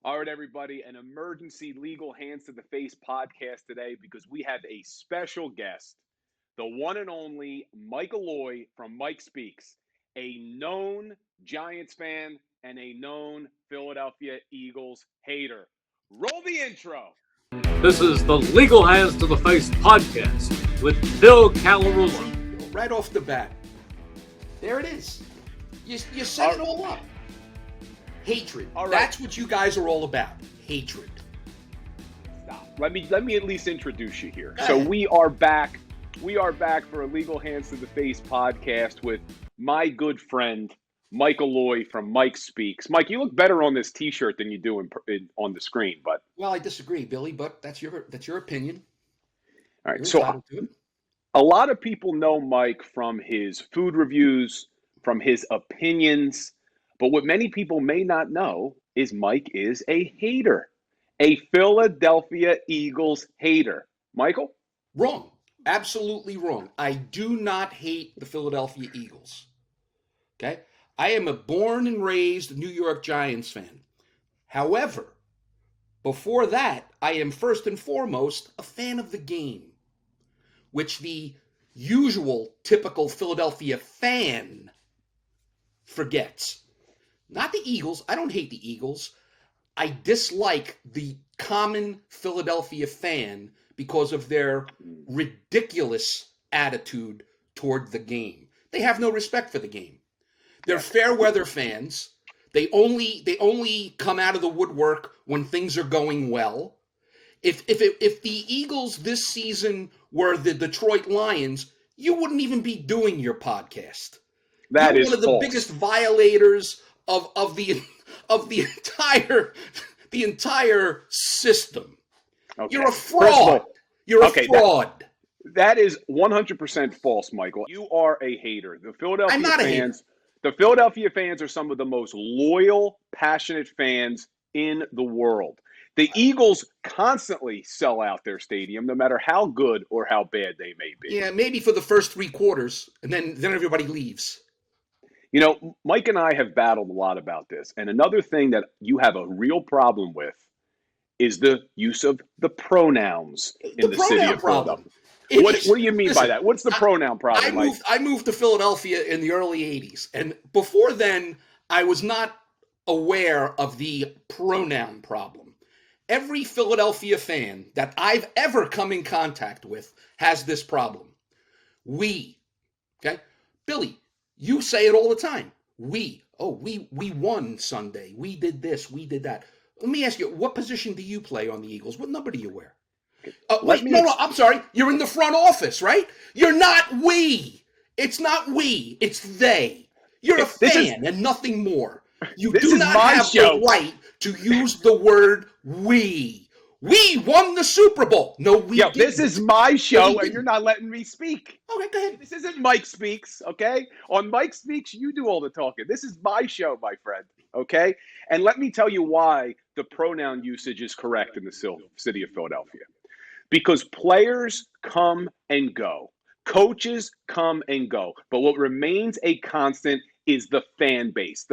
All right, everybody, an emergency legal hands to the face podcast today because we have a special guest, the one and only Mike Alloy from Mike Speaks, a known Giants fan and a known Philadelphia Eagles hater. Roll the intro. This is the Legal Hands to the Face podcast with Bill Colarulo. Right off the bat, there it is. You set it all up. Hatred. All right. That's what you guys are all about. Hatred. Stop. Let me at least introduce you here. So we are back. We are back for a Legal Hands to the Face podcast with my good friend Mike Alloy from Mike Speaks. Mike, you look better on this T-shirt than you do on the screen. But well, I disagree, Billy. But that's your opinion. All right. You're So a lot of people know Mike from his food reviews, from his opinions. But what many people may not know is Mike is a hater, a Philadelphia Eagles hater. Michael? Wrong. Absolutely wrong. I do not hate the Philadelphia Eagles. Okay? I am a born and raised New York Giants fan. However, before that, I am first and foremost a fan of the game, which the usual, typical Philadelphia fan forgets. Not the Eagles. I don't hate the Eagles. I dislike the common Philadelphia fan because of their ridiculous attitude toward the game. They have no respect for the game. They're fair weather fans. They only come out of the woodwork when things are going well. If the Eagles this season were the Detroit Lions, you wouldn't even be doing your podcast. That You're is one of the false. biggest violators of the entire system. Okay. You're a fraud. You're a fraud. That is 100% false, Michael. You are a hater. I'm not a hater. The Philadelphia fans are some of the most loyal, passionate fans in the world. The Eagles constantly sell out their stadium, no matter how good or how bad they may be. Yeah, maybe for the first three quarters, and then everybody leaves. You know, Mike and I have battled a lot about this. And another thing that you have a real problem with is the use of the pronouns in the city of Philadelphia. What do you mean by that? What's the pronoun problem, Mike? I moved to Philadelphia in the early 80s. And before then, I was not aware of the pronoun problem. Every Philadelphia fan that I've ever come in contact with has this problem. We. Okay? Billy, you say it all the time. We won Sunday. We did this. We did that. Let me ask you, what position do you play on the Eagles? What number do you wear? I'm sorry. You're in the front office, right? You're not we. It's not we. It's they. You're a fan and nothing more. You do not have the right to use the word we. We won the Super Bowl. No, we didn't. This is my show, and you're not letting me speak. Okay, go ahead. This isn't Mike Speaks, okay? On Mike Speaks, you do all the talking. This is my show, my friend, okay? And let me tell you why the pronoun usage is correct in the city of Philadelphia. Because players come and go. Coaches come and go. But what remains a constant is the fan base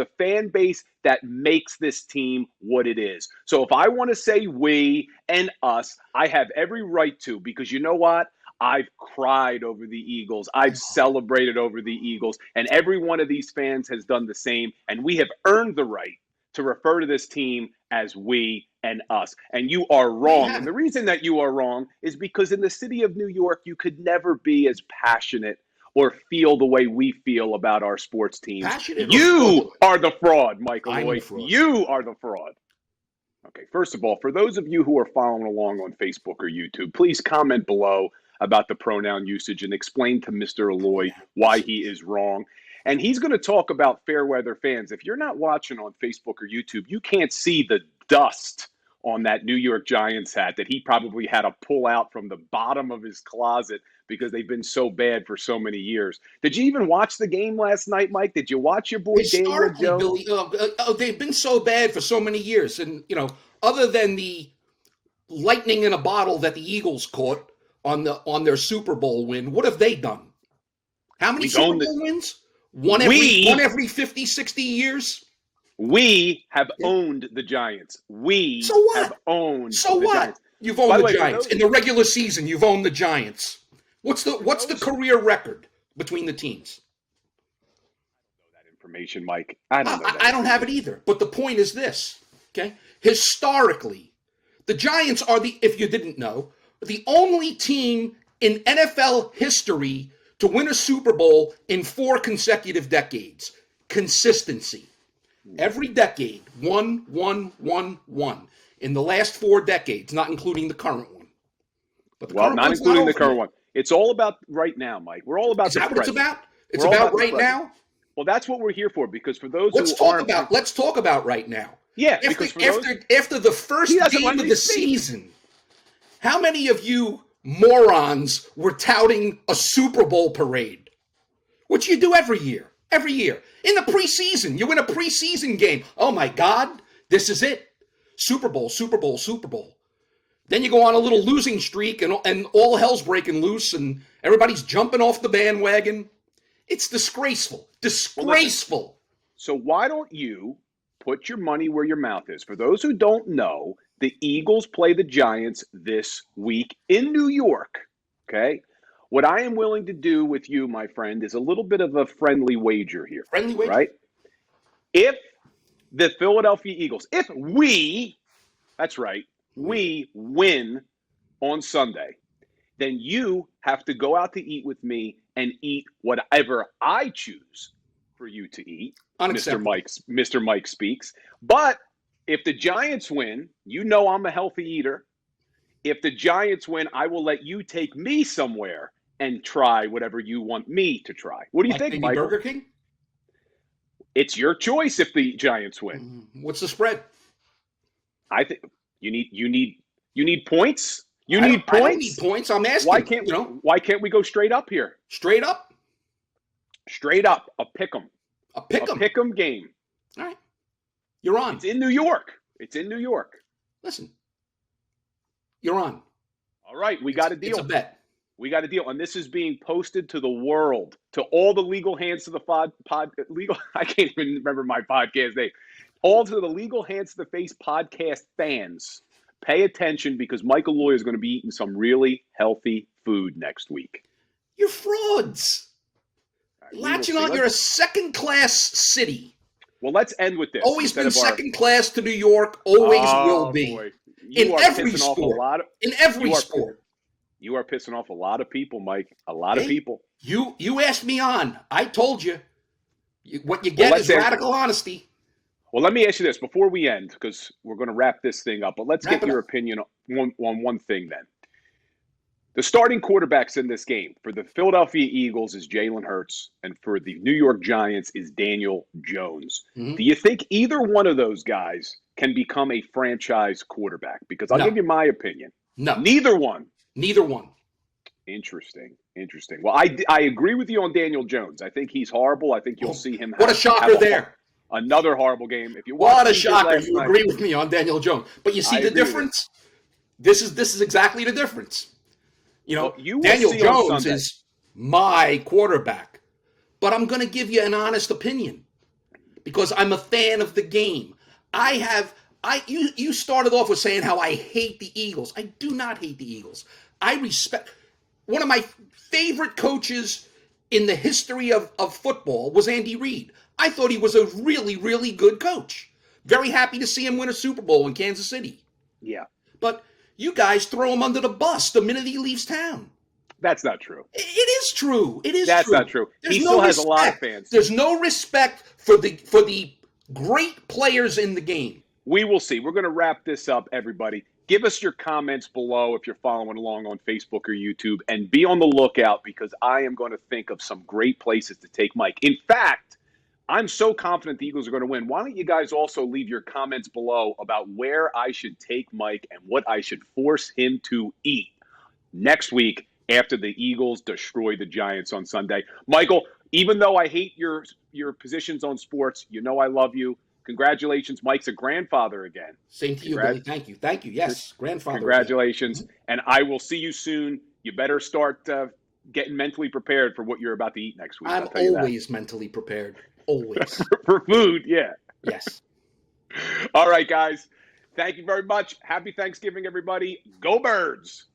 that makes this team what it is. So if I want to say we and us, I have every right to, because you know what? I've cried over the Eagles. I've celebrated over the Eagles. And every one of these fans has done the same. And we have earned the right to refer to this team as we and us. And you are wrong. And the reason that you are wrong is because in the city of New York, you could never be as passionate or feel the way we feel about our sports teams. You are the fraud, Michael Lloyd. You are the fraud. Okay, first of all, for those of you who are following along on Facebook or YouTube, please comment below about the pronoun usage and explain to Mr. Alloy why he is wrong. And he's going to talk about fair weather fans. If you're not watching on Facebook or YouTube, you can't see the dust on that New York Giants hat that he probably had to pull out from the bottom of his closet because they've been so bad for so many years. Did you even watch the game last night, Mike? Did you watch your boy Daniel Jones? Billy, they've been so bad for so many years. And, other than the lightning in a bottle that the Eagles caught on their Super Bowl win, what have they done? How many Super Bowl wins? One every 50, 60 years? We have Yeah. owned the Giants. We So what? have owned So the what? Giants. You've By owned the the way, for Giants. those- In the regular season, you've owned the Giants. What's the those- career record between the teams? that information, Mike. I don't know that. I don't have it either. But the point is this, okay? Historically, the Giants are if you didn't know, the only team in NFL history to win a Super Bowl in 4 consecutive decades. Consistency. Every decade, one. In the last 4 decades, not including the current one. But Not including the current one. It's all about right now, Mike. We're all about Is that what it's about? It's We're all about about right now? Well, that's what we're here for, because for those Let's who talk aren't... about right now. Yeah, After, because for those... after the first He doesn't game let of me the speak. season, how many of you morons were touting a Super Bowl parade? Which you do every year. Every year. In the preseason, you win a preseason game. Oh my God, this is it. Super Bowl, Super Bowl, Super Bowl. Then you go on a little losing streak and all hell's breaking loose and everybody's jumping off the bandwagon. It's disgraceful. Disgraceful. Well, so why don't you put your money where your mouth is? For those who don't know, the Eagles play the Giants this week in New York, okay? What I am willing to do with you, my friend, is a little bit of a friendly wager here. Friendly wager? Right? If the Philadelphia Eagles, if we, that's right, we win on Sunday, then you have to go out to eat with me and eat whatever I choose for you to eat. Mr. Mike speaks. But if the Giants win, you know I'm a healthy eater. If the Giants win, I will let you take me somewhere and try whatever you want me to try. What do you think, Michael? Burger King? It's your choice if the Giants win. What's the spread? I think you need points. You I need points. don't need points. I'm asking. Why can't we go straight up here? Straight up? Straight up. A pick 'em. A pick 'em. A pick 'em game. All right. You're on. It's in New York. It's in New York. Listen. You're on. All right, we got a deal. It's a bet. We got a deal, and this is being posted to the world, to all the legal hands to the legal. I can't even remember my podcast name. All to the Legal Hands to the Face podcast fans. Pay attention, because Michael Loy is going to be eating some really healthy food next week. You're frauds. Right, Latching on, you're a second-class city. Well, let's end with this. Always been second class to New York. Always will be. Boy. In every sport. In every sport. You are pissing off a lot of people, Mike. A lot of people. You asked me on. I told you. What you get is radical honesty. Well, let me ask you this before we end, because we're going to wrap this thing up. But let's get your opinion on one thing then. The starting quarterbacks in this game for the Philadelphia Eagles is Jalen Hurts, and for the New York Giants is Daniel Jones. Mm-hmm. Do you think either one of those guys can become a franchise quarterback? Because I'll give you my opinion. No. Neither one. Neither one. Interesting. Well, I agree with you on Daniel Jones. I think he's horrible. I think you'll see him. What a shocker there. Another horrible game. If you what a shocker. You agree with me on Daniel Jones. But you see the difference? This is exactly the difference. You know, Daniel Jones is my quarterback. But I'm going to give you an honest opinion because I'm a fan of the game. You started off with saying how I hate the Eagles. I do not hate the Eagles. I respect one of my favorite coaches in the history of football was Andy Reid. I thought he was a really, really good coach. Very happy to see him win a Super Bowl in Kansas City. Yeah. But you guys throw him under the bus the minute he leaves town. That's not true. It is true. That's not true. He still has a lot of fans. There's no respect for the great players in the game. We will see. We're going to wrap this up, everybody. Give us your comments below if you're following along on Facebook or YouTube, and be on the lookout because I am going to think of some great places to take Mike. In fact, I'm so confident the Eagles are going to win. Why don't you guys also leave your comments below about where I should take Mike and what I should force him to eat next week after the Eagles destroy the Giants on Sunday. Michael, even though I hate your positions on sports, you know I love you. Congratulations. Mike's a grandfather again. Same to you, Billy. Thank you. Thank you. Yes, grandfather. Congratulations. Again. And I will see you soon. You better start getting mentally prepared for what you're about to eat next week. I'm always mentally prepared. Always. For food, yeah. Yes. All right, guys. Thank you very much. Happy Thanksgiving, everybody. Go Birds.